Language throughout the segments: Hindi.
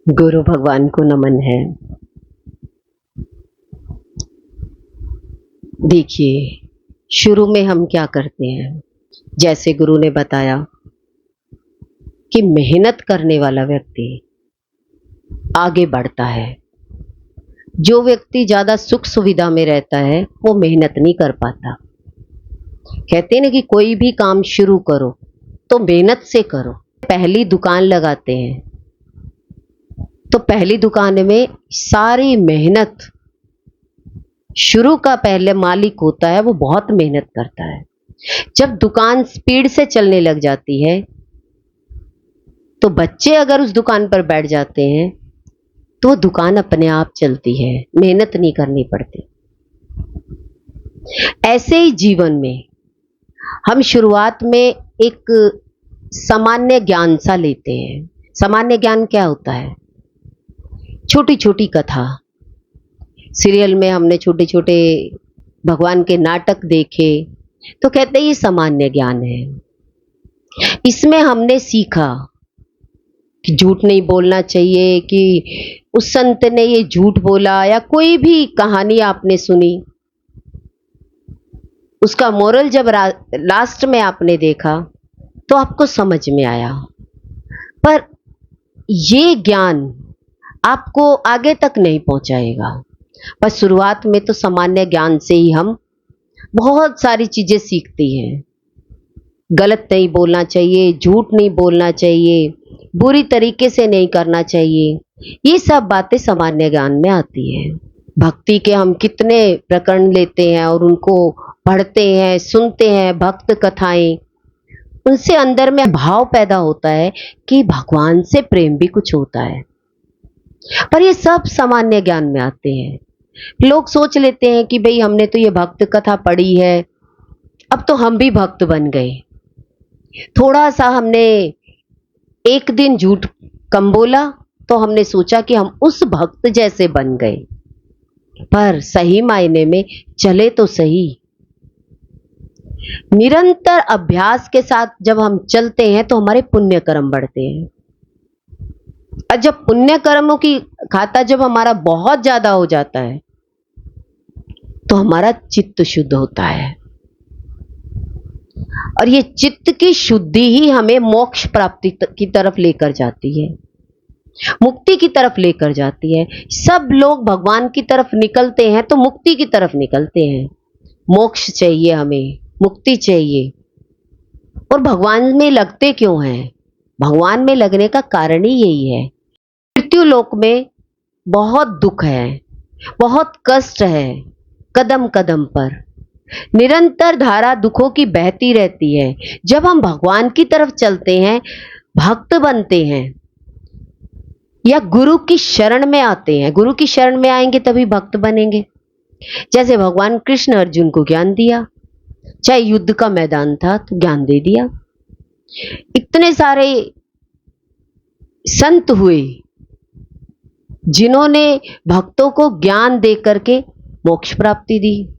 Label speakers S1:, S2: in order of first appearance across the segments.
S1: गुरु भगवान को नमन है। देखिए, शुरू में हम क्या करते हैं, जैसे गुरु ने बताया कि मेहनत करने वाला व्यक्ति आगे बढ़ता है। जो व्यक्ति ज्यादा सुख सुविधा में रहता है वो मेहनत नहीं कर पाता। कहते हैं ना कि कोई भी काम शुरू करो तो मेहनत से करो। पहली दुकान लगाते हैं तो पहली दुकान में सारी मेहनत, शुरू का पहले मालिक होता है वो बहुत मेहनत करता है। जब दुकान स्पीड से चलने लग जाती है तो बच्चे अगर उस दुकान पर बैठ जाते हैं तो दुकान अपने आप चलती है, मेहनत नहीं करनी पड़ती। ऐसे ही जीवन में हम शुरुआत में एक सामान्य ज्ञान सा लेते हैं। सामान्य ज्ञान क्या होता है? छोटी छोटी कथा, सीरियल में हमने छोटे छोटे भगवान के नाटक देखे तो कहते हैं ये सामान्य ज्ञान है। इसमें हमने सीखा कि झूठ नहीं बोलना चाहिए, कि उस संत ने ये झूठ बोला, या कोई भी कहानी आपने सुनी, उसका मोरल जब लास्ट में आपने देखा तो आपको समझ में आया। पर ये ज्ञान आपको आगे तक नहीं पहुंचाएगा। पर शुरुआत में तो सामान्य ज्ञान से ही हम बहुत सारी चीजें सीखते हैं। गलत नहीं बोलना चाहिए, झूठ नहीं बोलना चाहिए, बुरी तरीके से नहीं करना चाहिए, ये सब बातें सामान्य ज्ञान में आती हैं। भक्ति के हम कितने प्रकरण लेते हैं और उनको पढ़ते हैं, सुनते हैं, भक्त कथाएं, उनसे अंदर में भाव पैदा होता है कि भगवान से प्रेम भी कुछ होता है। पर ये सब सामान्य ज्ञान में आते हैं। लोग सोच लेते हैं कि भाई हमने तो ये भक्त कथा पढ़ी है, अब तो हम भी भक्त बन गए। थोड़ा सा हमने एक दिन झूठ कम बोला तो हमने सोचा कि हम उस भक्त जैसे बन गए। पर सही मायने में चले तो सही, निरंतर अभ्यास के साथ जब हम चलते हैं तो हमारे पुण्य कर्म बढ़ते हैं। और जब पुण्य कर्मों की खाता जब हमारा बहुत ज्यादा हो जाता है तो हमारा चित्त शुद्ध होता है, और ये चित्त की शुद्धि ही हमें मोक्ष प्राप्ति की तरफ लेकर जाती है, मुक्ति की तरफ लेकर जाती है। सब लोग भगवान की तरफ निकलते हैं तो मुक्ति की तरफ निकलते हैं। मोक्ष चाहिए हमें, मुक्ति चाहिए। और भगवान में लगते क्यों हैं? भगवान में लगने का कारण ही यही है। मृत्यु लोक में बहुत दुख है, बहुत कष्ट है, कदम कदम पर निरंतर धारा दुखों की बहती रहती है। जब हम भगवान की तरफ चलते हैं, भक्त बनते हैं या गुरु की शरण में आते हैं, गुरु की शरण में आएंगे तभी भक्त बनेंगे। जैसे भगवान कृष्ण अर्जुन को ज्ञान दिया, चाहे युद्ध का मैदान था तो ज्ञान दे दिया। इतने सारे संत हुए जिन्होंने भक्तों को ज्ञान दे करके मोक्ष प्राप्ति दी,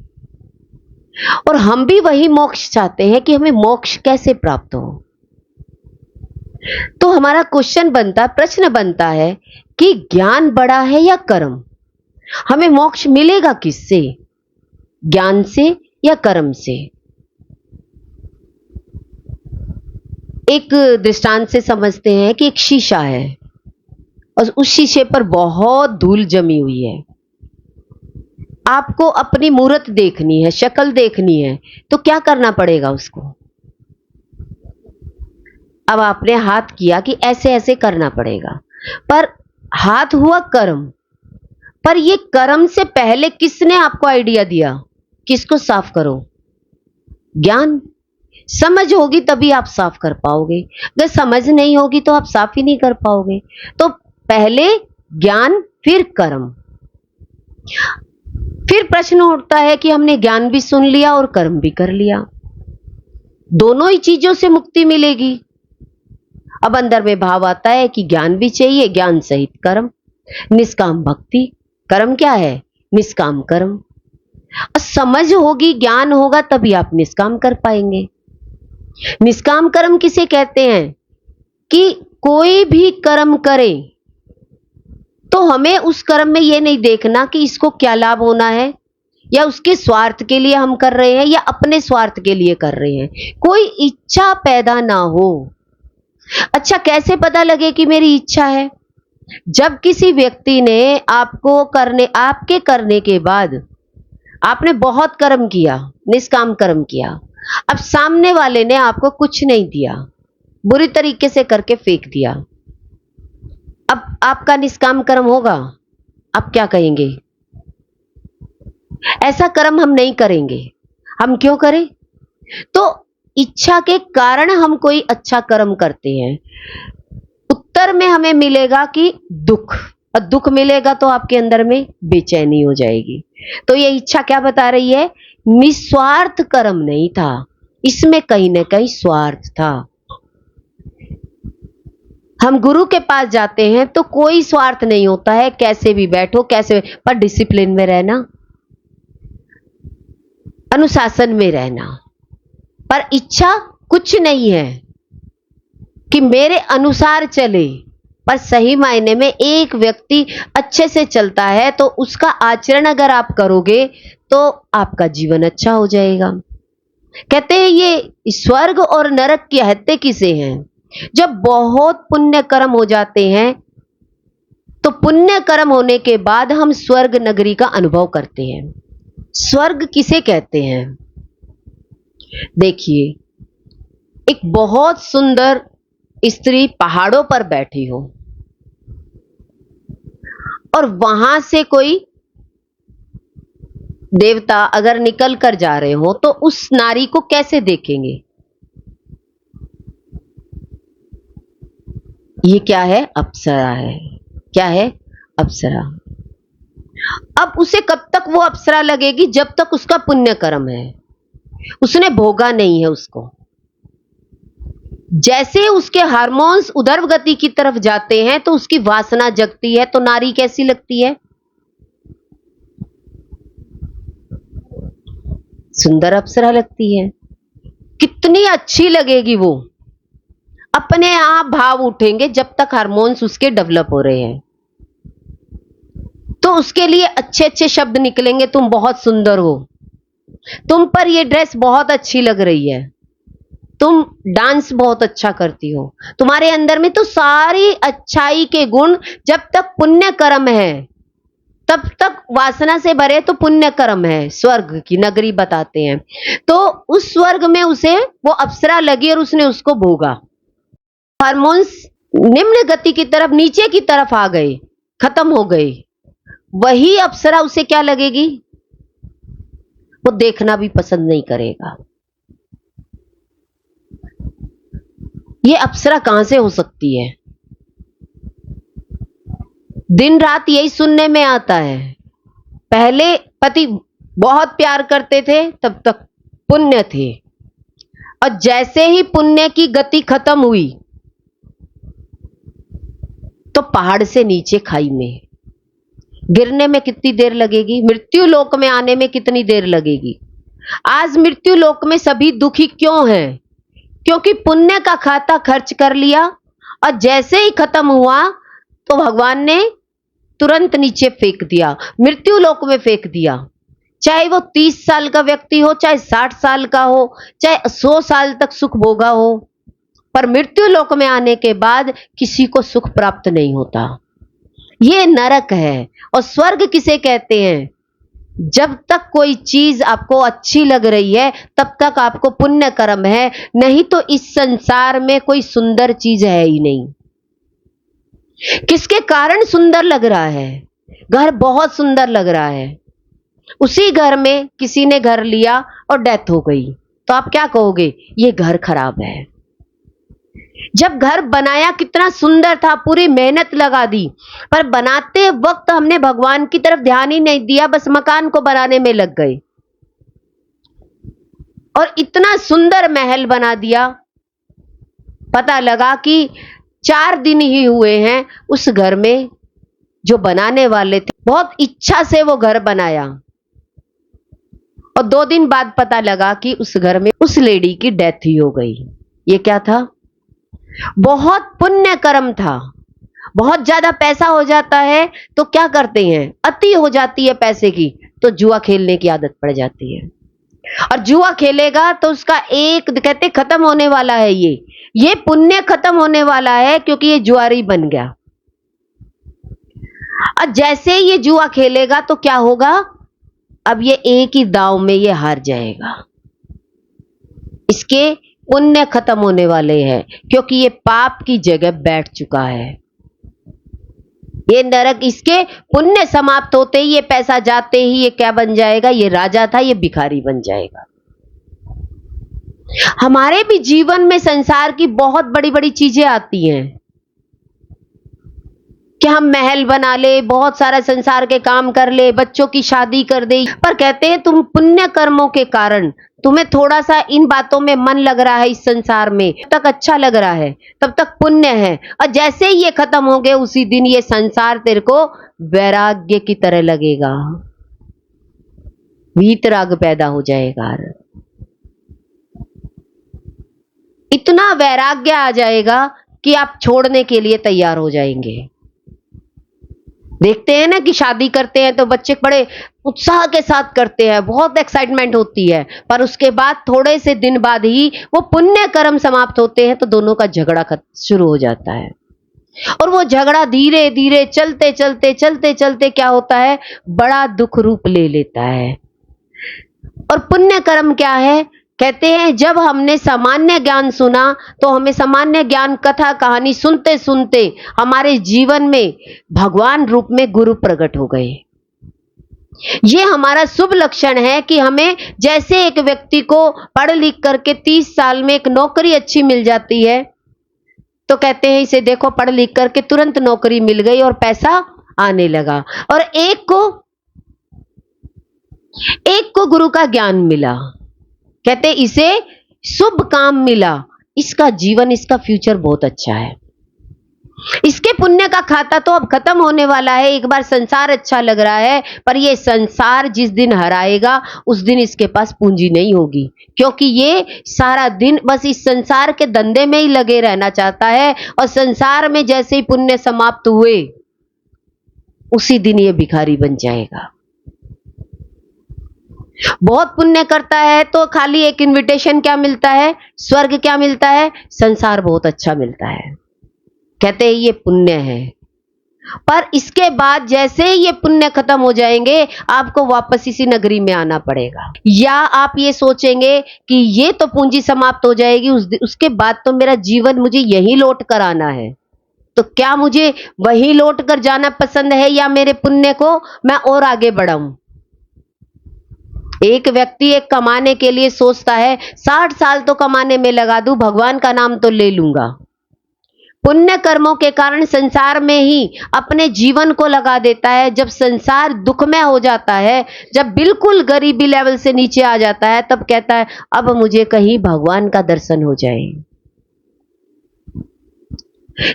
S1: और हम भी वही मोक्ष चाहते हैं कि हमें मोक्ष कैसे प्राप्त हो। तो हमारा प्रश्न बनता है कि ज्ञान बड़ा है या कर्म? हमें मोक्ष मिलेगा किससे, ज्ञान से या कर्म से? एक दृष्टांत से समझते हैं कि एक शीशा है और उस शीशे पर बहुत धूल जमी हुई है। आपको अपनी मूरत देखनी है, शक्ल देखनी है, तो क्या करना पड़ेगा उसको? अब आपने हाथ किया कि ऐसे ऐसे करना पड़ेगा, पर हाथ हुआ कर्म। पर ये कर्म से पहले किसने आपको आइडिया दिया कि इसको साफ करो? ज्ञान। समझ होगी तभी आप साफ कर पाओगे, अगर समझ नहीं होगी तो आप साफ ही नहीं कर पाओगे। तो पहले ज्ञान फिर कर्म। फिर प्रश्न उठता है कि हमने ज्ञान भी सुन लिया और कर्म भी कर लिया, दोनों ही चीजों से मुक्ति मिलेगी। अब अंदर में भाव आता है कि ज्ञान भी चाहिए, ज्ञान सहित कर्म, निष्काम भक्ति। कर्म क्या है? निष्काम कर्म। समझ होगी, ज्ञान होगा तभी आप निष्काम कर पाएंगे। निष्काम कर्म किसे कहते हैं? कि कोई भी कर्म करें तो हमें उस कर्म में ये नहीं देखना कि इसको क्या लाभ होना है, या उसके स्वार्थ के लिए हम कर रहे हैं या अपने स्वार्थ के लिए कर रहे हैं। कोई इच्छा पैदा ना हो। अच्छा, कैसे पता लगे कि मेरी इच्छा है? जब किसी व्यक्ति ने आपके करने के बाद आपने बहुत कर्म किया, निष्काम कर्म किया, अब सामने वाले ने आपको कुछ नहीं दिया, बुरी तरीके से करके फेंक दिया, अब आपका निष्काम कर्म होगा? आप क्या कहेंगे? ऐसा कर्म हम नहीं करेंगे। हम क्यों करें? तो इच्छा के कारण हम कोई अच्छा कर्म करते हैं, उत्तर में हमें मिलेगा कि दुख, और दुख मिलेगा तो आपके अंदर में बेचैनी हो जाएगी। तो ये इच्छा क्या बता रही है? निस्वार्थ कर्म नहीं था, इसमें कहीं ना कहीं स्वार्थ था। हम गुरु के पास जाते हैं तो कोई स्वार्थ नहीं होता है, कैसे भी बैठो, पर डिसिप्लिन में रहना, अनुशासन में रहना। पर इच्छा कुछ नहीं है कि मेरे अनुसार चले, पर सही मायने में एक व्यक्ति अच्छे से चलता है तो उसका आचरण अगर आप करोगे तो आपका जीवन अच्छा हो जाएगा। कहते हैं ये स्वर्ग और नरक की हत्या किसे हैं? जब बहुत पुण्य कर्म हो जाते हैं तो पुण्य कर्म होने के बाद हम स्वर्ग नगरी का अनुभव करते हैं। स्वर्ग किसे कहते हैं? देखिए, एक बहुत सुंदर स्त्री पहाड़ों पर बैठी हो और वहां से कोई देवता अगर निकल कर जा रहे हो तो उस नारी को कैसे देखेंगे? ये क्या है? अप्सरा है। क्या है? अप्सरा। अब उसे कब तक वो अप्सरा लगेगी? जब तक उसका पुण्य कर्म है, उसने भोगा नहीं है उसको। जैसे उसके हार्मोन्स उधर गति की तरफ जाते हैं तो उसकी वासना जगती है, तो नारी कैसी लगती है? सुंदर अप्सरा लगती है। कितनी अच्छी लगेगी वो, अपने आप भाव उठेंगे जब तक हार्मोन्स उसके डेवलप हो रहे हैं। तो उसके लिए अच्छे अच्छे शब्द निकलेंगे, तुम बहुत सुंदर हो, तुम पर ये ड्रेस बहुत अच्छी लग रही है, तुम डांस बहुत अच्छा करती हो। तुम्हारे अंदर में तो सारी अच्छाई के गुण, जब तक पुण्य कर्म है तब तक वासना से भरे तो पुण्य कर्म है। स्वर्ग की नगरी बताते हैं। तो उस स्वर्ग में उसे वो अप्सरा लगी और उसने उसको भोगा। हार्मोन्स निम्न गति की तरफ, नीचे की तरफ आ गए, खत्म हो गए। वही अप्सरा उसे क्या लगेगी? वो देखना भी पसंद नहीं करेगा। ये अप्सरा कहां से हो सकती है? दिन रात यही सुनने में आता है। पहले पति बहुत प्यार करते थे, तब तक पुण्य थे, और जैसे ही पुण्य की गति खत्म हुई तो पहाड़ से नीचे खाई में गिरने में कितनी देर लगेगी? मृत्यु लोक में आने में कितनी देर लगेगी? आज मृत्यु लोक में सभी दुखी क्यों हैं? क्योंकि पुण्य का खाता खर्च कर लिया और जैसे ही खत्म हुआ तो भगवान ने तुरंत नीचे फेंक दिया, मृत्यु लोक में फेंक दिया। चाहे वो 30 साल का व्यक्ति हो, चाहे 60 साल का हो, चाहे 100 साल तक सुख भोगा हो, पर मृत्यु लोक में आने के बाद किसी को सुख प्राप्त नहीं होता। ये नरक है। और स्वर्ग किसे कहते हैं? जब तक कोई चीज आपको अच्छी लग रही है तब तक आपको पुण्य कर्म है, नहीं तो इस संसार में कोई सुंदर चीज है ही नहीं। किसके कारण सुंदर लग रहा है? घर बहुत सुंदर लग रहा है, उसी घर में किसी ने घर लिया और डेथ हो गई, तो आप क्या कहोगे? ये घर खराब है। जब घर बनाया कितना सुंदर था, पूरी मेहनत लगा दी, पर बनाते वक्त हमने भगवान की तरफ ध्यान ही नहीं दिया, बस मकान को बनाने में लग गए और इतना सुंदर महल बना दिया। पता लगा कि 4 दिन ही हुए हैं उस घर में, जो बनाने वाले थे बहुत इच्छा से वो घर बनाया, और 2 दिन बाद पता लगा कि उस घर में उस लेडी की डेथ ही हो गई। ये क्या था? बहुत पुण्य कर्म था, बहुत ज्यादा पैसा हो जाता है तो क्या करते हैं, अति हो जाती है पैसे की तो जुआ खेलने की आदत पड़ जाती है। और जुआ खेलेगा तो उसका एक कहते खत्म होने वाला है, ये पुण्य खत्म होने वाला है क्योंकि ये जुआरी बन गया। और जैसे ये जुआ खेलेगा तो क्या होगा, अब ये एक ही दांव में ये हार जाएगा, इसके पुण्य खत्म होने वाले हैं क्योंकि ये पाप की जगह बैठ चुका है। ये नरक, इसके पुण्य समाप्त होते ही, ये पैसा जाते ही ये क्या बन जाएगा, ये राजा था ये भिखारी बन जाएगा। हमारे भी जीवन में संसार की बहुत बड़ी बड़ी चीजें आती हैं कि हम महल बना ले, बहुत सारा संसार के काम कर ले, बच्चों की शादी कर दे, पर कहते हैं तुम पुण्य कर्मों के कारण तुम्हें थोड़ा सा इन बातों में मन लग रहा है, इस संसार में तब तक अच्छा लग रहा है, तब तक पुण्य है, और जैसे ही ये खत्म हो गए उसी दिन ये संसार तेरे को वैराग्य की तरह लगेगा, वीतराग पैदा हो जाएगा, इतना वैराग्य आ जाएगा कि आप छोड़ने के लिए तैयार हो जाएंगे। देखते हैं ना कि शादी करते हैं तो बच्चे बड़े उत्साह के साथ करते हैं, बहुत एक्साइटमेंट होती है, पर उसके बाद थोड़े से दिन बाद ही वो पुण्य कर्म समाप्त होते हैं तो दोनों का झगड़ा शुरू हो जाता है। और वो झगड़ा धीरे धीरे चलते चलते चलते चलते क्या होता है, बड़ा दुख रूप ले लेता है। और पुण्य कर्म क्या है, कहते हैं जब हमने सामान्य ज्ञान सुना तो हमें सामान्य ज्ञान कथा कहानी सुनते सुनते हमारे जीवन में भगवान रूप में गुरु प्रकट हो गए। ये हमारा शुभ लक्षण है कि हमें जैसे एक व्यक्ति को पढ़ लिख करके 30 साल में एक नौकरी अच्छी मिल जाती है तो कहते हैं इसे देखो पढ़ लिख करके तुरंत नौकरी मिल गई और पैसा आने लगा, और एक को गुरु का ज्ञान मिला, कहते इसे शुभ काम मिला, इसका जीवन इसका फ्यूचर बहुत अच्छा है, इसके पुण्य का खाता तो अब खत्म होने वाला है। एक बार संसार अच्छा लग रहा है पर ये संसार जिस दिन हराएगा उस दिन इसके पास पूंजी नहीं होगी, क्योंकि ये सारा दिन बस इस संसार के धंधे में ही लगे रहना चाहता है, और संसार में जैसे ही पुण्य समाप्त हुए उसी दिन ये भिखारी बन जाएगा। बहुत पुण्य करता है तो खाली एक इनविटेशन क्या मिलता है, स्वर्ग क्या मिलता है, संसार बहुत अच्छा मिलता है, कहते हैं ये पुण्य है। पर इसके बाद जैसे ही ये पुण्य खत्म हो जाएंगे आपको वापस इसी नगरी में आना पड़ेगा, या आप ये सोचेंगे कि ये तो पूंजी समाप्त हो जाएगी उसके बाद तो मेरा जीवन मुझे यहीं लौट कर आना है, तो क्या मुझे वहीं लौट कर जाना पसंद है या मेरे पुण्य को मैं और आगे बढ़ाऊं। एक व्यक्ति एक कमाने के लिए सोचता है 60 साल तो कमाने में लगा दूं, भगवान का नाम तो ले लूंगा, पुण्य कर्मों के कारण संसार में ही अपने जीवन को लगा देता है। जब संसार दुखमय हो जाता है, जब बिल्कुल गरीबी लेवल से नीचे आ जाता है, तब कहता है अब मुझे कहीं भगवान का दर्शन हो जाए।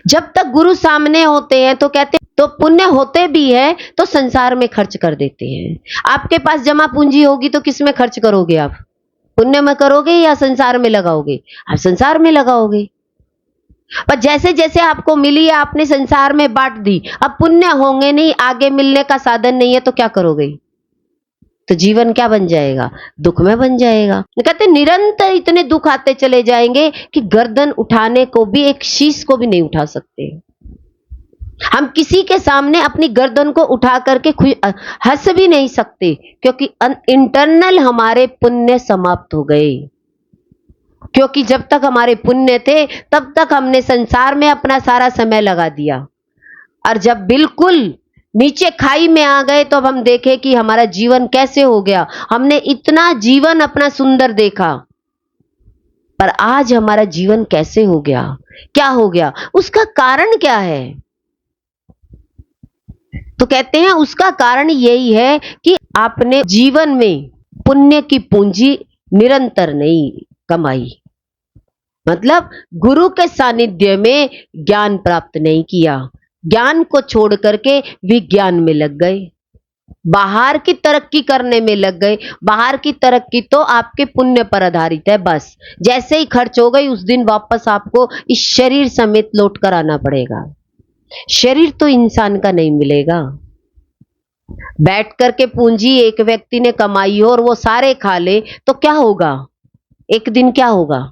S1: जब तक गुरु सामने होते हैं तो कहते तो पुण्य होते भी है तो संसार में खर्च कर देते हैं। आपके पास जमा पूंजी होगी तो किस में खर्च करोगे, आप पुण्य में करोगे या संसार में लगाओगे, आप संसार में लगाओगे। पर जैसे जैसे आपको मिली आपने संसार में बांट दी, अब पुण्य होंगे नहीं, आगे मिलने का साधन नहीं है तो क्या करोगे, तो जीवन क्या बन जाएगा, दुख में बन जाएगा। कहते निरंतर इतने दुख आते चले जाएंगे कि गर्दन उठाने को भी, एक शीश को भी नहीं उठा सकते। हम किसी के सामने अपनी गर्दन को उठा करके हंस भी नहीं सकते, क्योंकि इंटरनल हमारे पुण्य समाप्त हो गए। क्योंकि जब तक हमारे पुण्य थे तब तक हमने संसार में अपना सारा समय लगा दिया, और जब बिल्कुल नीचे खाई में आ गए तो अब हम देखें कि हमारा जीवन कैसे हो गया। हमने इतना जीवन अपना सुंदर देखा, पर आज हमारा जीवन कैसे हो गया, क्या हो गया, उसका कारण क्या है। तो कहते हैं उसका कारण यही है कि आपने जीवन में पुण्य की पूंजी निरंतर नहीं कमाई, मतलब गुरु के सानिध्य में ज्ञान प्राप्त नहीं किया, ज्ञान को छोड़ करके विज्ञान में लग गए, बाहर की तरक्की करने में लग गए। बाहर की तरक्की तो आपके पुण्य पर आधारित है, बस जैसे ही खर्च हो गई उस दिन वापस आपको इस शरीर समेत लौट कर आना पड़ेगा। शरीर तो इंसान का नहीं मिलेगा। बैठ करके पूंजी एक व्यक्ति ने कमाई हो और वो सारे खा ले तो क्या होगा? एक दिन क्या होगा?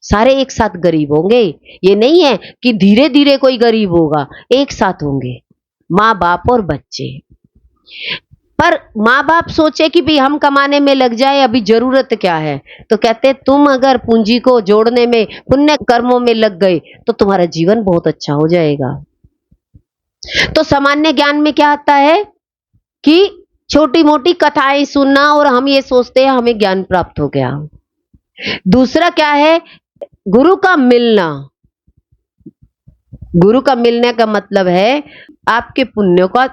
S1: सारे एक साथ गरीब होंगे। ये नहीं है कि धीरे धीरे कोई गरीब होगा, एक साथ होंगे माँ बाप और बच्चे। पर माँ बाप सोचे कि भाई हम कमाने में लग जाए, अभी जरूरत क्या है, तो कहते तुम अगर पूंजी को जोड़ने में, पुण्य कर्मों में लग गए तो तुम्हारा जीवन बहुत अच्छा हो जाएगा। तो सामान्य ज्ञान में क्या आता है कि छोटी मोटी कथाएं सुनना और हम ये सोचते हैं हमें ज्ञान प्राप्त हो गया। दूसरा क्या है? गुरु का मिलना। गुरु का मिलने का मतलब है आपके पुण्यों का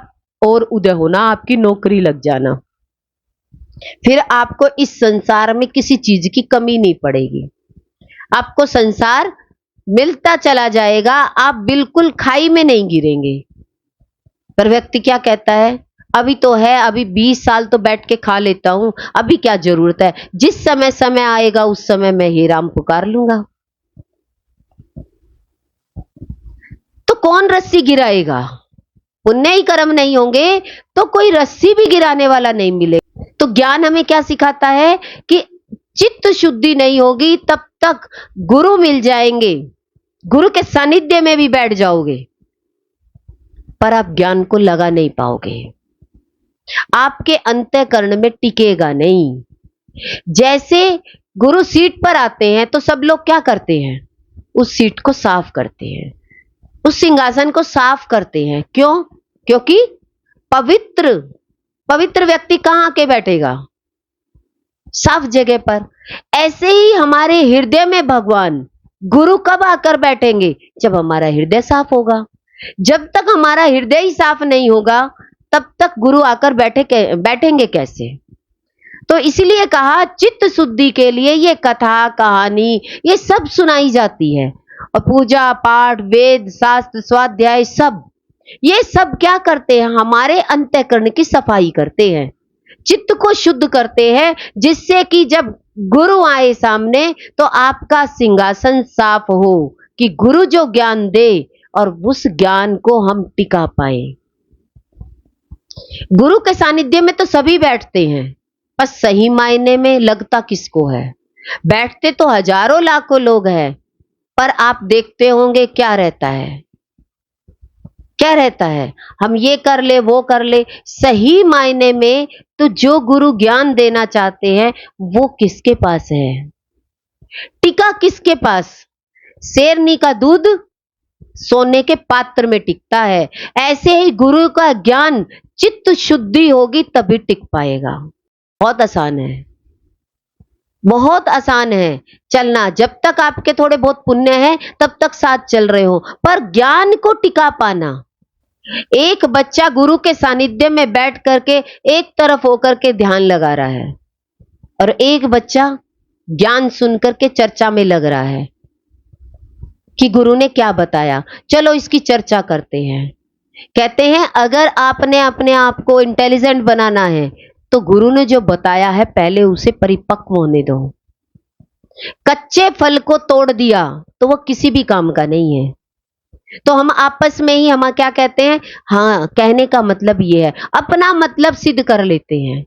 S1: और उदय होना, आपकी नौकरी लग जाना। फिर आपको इस संसार में किसी चीज की कमी नहीं पड़ेगी। आपको संसार मिलता चला जाएगा, आप बिल्कुल खाई में नहीं गिरेंगे। पर व्यक्ति क्या कहता है? अभी तो है, अभी 20 साल तो बैठ के खा लेता हूं, अभी क्या जरूरत है, जिस समय समय आएगा उस समय मैं ही राम पुकार लूंगा। तो कौन रस्सी गिराएगा? पुण्य ही कर्म नहीं होंगे तो कोई रस्सी भी गिराने वाला नहीं मिलेगा। तो ज्ञान हमें क्या सिखाता है कि चित्त शुद्धि नहीं होगी तब तक गुरु मिल जाएंगे, गुरु के सानिध्य में भी बैठ जाओगे, पर आप ज्ञान को लगा नहीं पाओगे, आपके अंतःकरण में टिकेगा नहीं। जैसे गुरु सीट पर आते हैं तो सब लोग क्या करते हैं? उस सीट को साफ करते हैं, उस सिंहासन को साफ करते हैं। क्यों? क्योंकि पवित्र पवित्र व्यक्ति कहां आके बैठेगा? साफ जगह पर। ऐसे ही हमारे हृदय में भगवान गुरु कब आकर बैठेंगे? जब हमारा हृदय साफ होगा। जब तक हमारा हृदय ही साफ नहीं होगा तब तक गुरु आकर बैठेंगे कैसे? तो इसलिए कहा चित्त शुद्धि के लिए ये कथा कहानी ये सब सुनाई जाती है। और पूजा पाठ वेद शास्त्र स्वाध्याय सब, ये सब क्या करते हैं? हमारे अंतःकरण की सफाई करते हैं, चित्त को शुद्ध करते हैं, जिससे कि जब गुरु आए सामने तो आपका सिंहासन साफ हो कि गुरु जो ज्ञान दे और उस ज्ञान को हम टिका पाए। गुरु के सानिध्य में तो सभी बैठते हैं, पर सही मायने में लगता किसको है? बैठते तो हजारों लाखों लोग हैं, पर आप देखते होंगे क्या रहता है? क्या रहता है? हम ये कर ले वो कर ले। सही मायने में तो जो गुरु ज्ञान देना चाहते हैं वो किसके पास है? टिका किसके पास? शेरनी का दूध सोने के पात्र में टिकता है। ऐसे ही गुरु का ज्ञान चित्त शुद्धि होगी तभी टिक पाएगा। बहुत आसान है, बहुत आसान है चलना। जब तक आपके थोड़े बहुत पुण्य है तब तक साथ चल रहे हो, पर ज्ञान को टिका पाना। एक बच्चा गुरु के सानिध्य में बैठ करके एक तरफ होकर के ध्यान लगा रहा है और एक बच्चा ज्ञान सुनकर के चर्चा में लग रहा है कि गुरु ने क्या बताया, चलो इसकी चर्चा करते हैं। कहते हैं अगर आपने अपने आप को इंटेलिजेंट बनाना है तो गुरु ने जो बताया है पहले उसे परिपक्व होने दो। कच्चे फल को तोड़ दिया तो वो किसी भी काम का नहीं है। तो हम आपस में ही हम क्या कहते हैं? हाँ, कहने का मतलब ये है, अपना मतलब सिद्ध कर लेते हैं,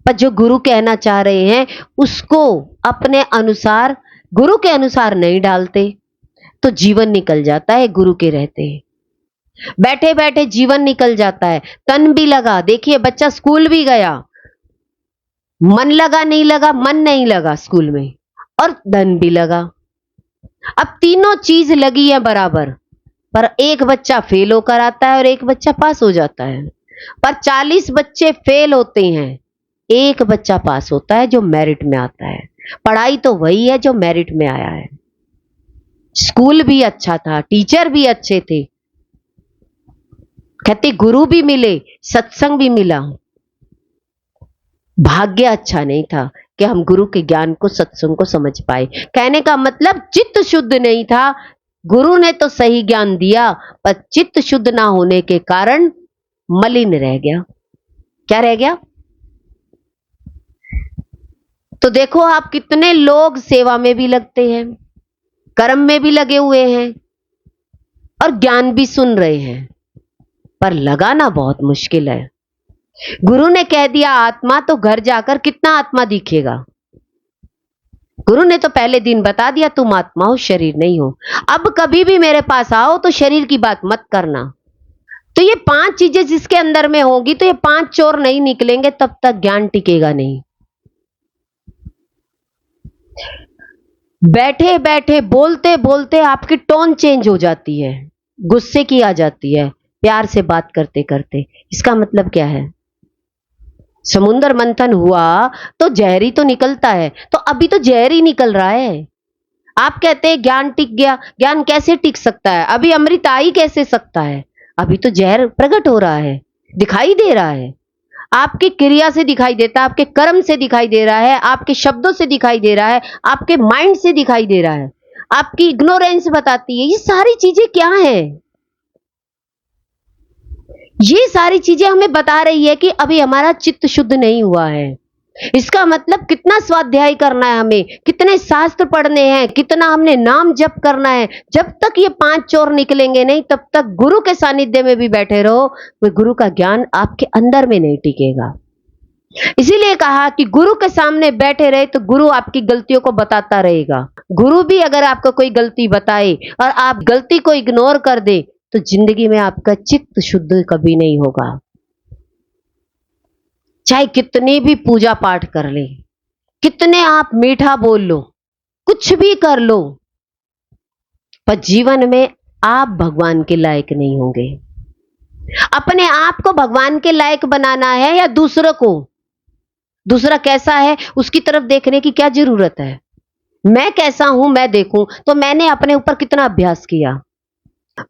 S1: पर जो गुरु कहना चाह रहे हैं उसको अपने अनुसार, गुरु के अनुसार नहीं डालते तो जीवन निकल जाता है। गुरु के रहते बैठे बैठे जीवन निकल जाता है, तन भी लगा। देखिए बच्चा स्कूल भी गया, मन लगा नहीं लगा, मन नहीं लगा स्कूल में, और धन भी लगा। अब तीनों चीज लगी है बराबर, पर एक बच्चा फेल होकर आता है और एक बच्चा पास हो जाता है। पर 40 बच्चे फेल होते हैं, एक बच्चा पास होता है जो मेरिट में आता है। पढ़ाई तो वही है जो मेरिट में आया है। स्कूल भी अच्छा था, टीचर भी अच्छे थे, कहते गुरु भी मिले, सत्संग भी मिला, भाग्य अच्छा नहीं था कि हम गुरु के ज्ञान को सत्संग को समझ पाए। कहने का मतलब चित्त शुद्ध नहीं था। गुरु ने तो सही ज्ञान दिया पर चित्त शुद्ध ना होने के कारण मलिन रह गया। क्या रह गया? तो देखो आप कितने लोग सेवा में भी लगते हैं, कर्म में भी लगे हुए हैं, और ज्ञान भी सुन रहे हैं, पर लगाना बहुत मुश्किल है। गुरु ने कह दिया आत्मा, तो घर जाकर कितना आत्मा दिखेगा? गुरु ने तो पहले दिन बता दिया तुम आत्मा हो, शरीर नहीं हो। अब कभी भी मेरे पास आओ तो शरीर की बात मत करना। तो ये 5 चीजें जिसके अंदर में होगी, तो ये 5 चोर नहीं निकलेंगे, तब तक ज्ञान टिकेगा नहीं। बैठे बैठे बोलते बोलते आपकी टोन चेंज हो जाती है, गुस्से की आ जाती है, प्यार से बात करते करते। इसका मतलब क्या है? समुद्र मंथन हुआ तो जहर ही तो निकलता है, तो अभी तो जहर ही निकल रहा है। आप कहते हैं ज्ञान टिक गया, ज्ञान कैसे टिक सकता है? अभी अमृत आ ही कैसे सकता है? अभी तो जहर प्रकट हो रहा है, दिखाई दे रहा है। आपकी क्रिया से दिखाई देता है, आपके कर्म से दिखाई दे रहा है, आपके शब्दों से दिखाई दे रहा है, आपके माइंड से दिखाई दे रहा है, आपकी इग्नोरेंस बताती है। ये सारी चीजें क्या है? ये सारी चीजें हमें बता रही है कि अभी हमारा चित्त शुद्ध नहीं हुआ है। इसका मतलब कितना स्वाध्याय करना है हमें, कितने शास्त्र पढ़ने हैं, कितना हमने नाम जप करना है। जब तक ये 5 चोर निकलेंगे नहीं, तब तक गुरु के सानिध्य में भी बैठे रहो, वो गुरु का ज्ञान आपके अंदर में नहीं टिकेगा। इसीलिए कहा कि गुरु के सामने बैठे रहे तो गुरु आपकी गलतियों को बताता रहेगा। गुरु भी अगर आपको कोई गलती बताए और आप गलती को इग्नोर कर दे, तो जिंदगी में आपका चित्त शुद्ध कभी नहीं होगा। चाहे कितनी भी पूजा पाठ कर ले, कितने आप मीठा बोल लो, कुछ भी कर लो, पर जीवन में आप भगवान के लायक नहीं होंगे। अपने आप को भगवान के लायक बनाना है या दूसरों को? दूसरा कैसा है उसकी तरफ देखने की क्या जरूरत है? मैं कैसा हूं मैं देखूं, तो मैंने अपने ऊपर कितना अभ्यास किया।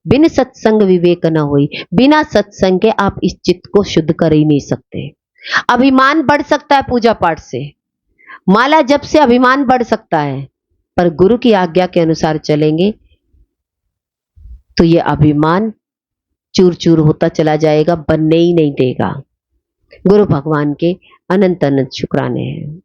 S1: बिन सत्संग विवेक न होई, बिना सत्संग के आप इस चित्त को शुद्ध कर ही नहीं सकते। अभिमान बढ़ सकता है पूजा पाठ से, माला जप से अभिमान बढ़ सकता है, पर गुरु की आज्ञा के अनुसार चलेंगे तो ये अभिमान चूर चूर होता चला जाएगा, बनने ही नहीं देगा। गुरु भगवान के अनंत अनंत शुक्राने हैं।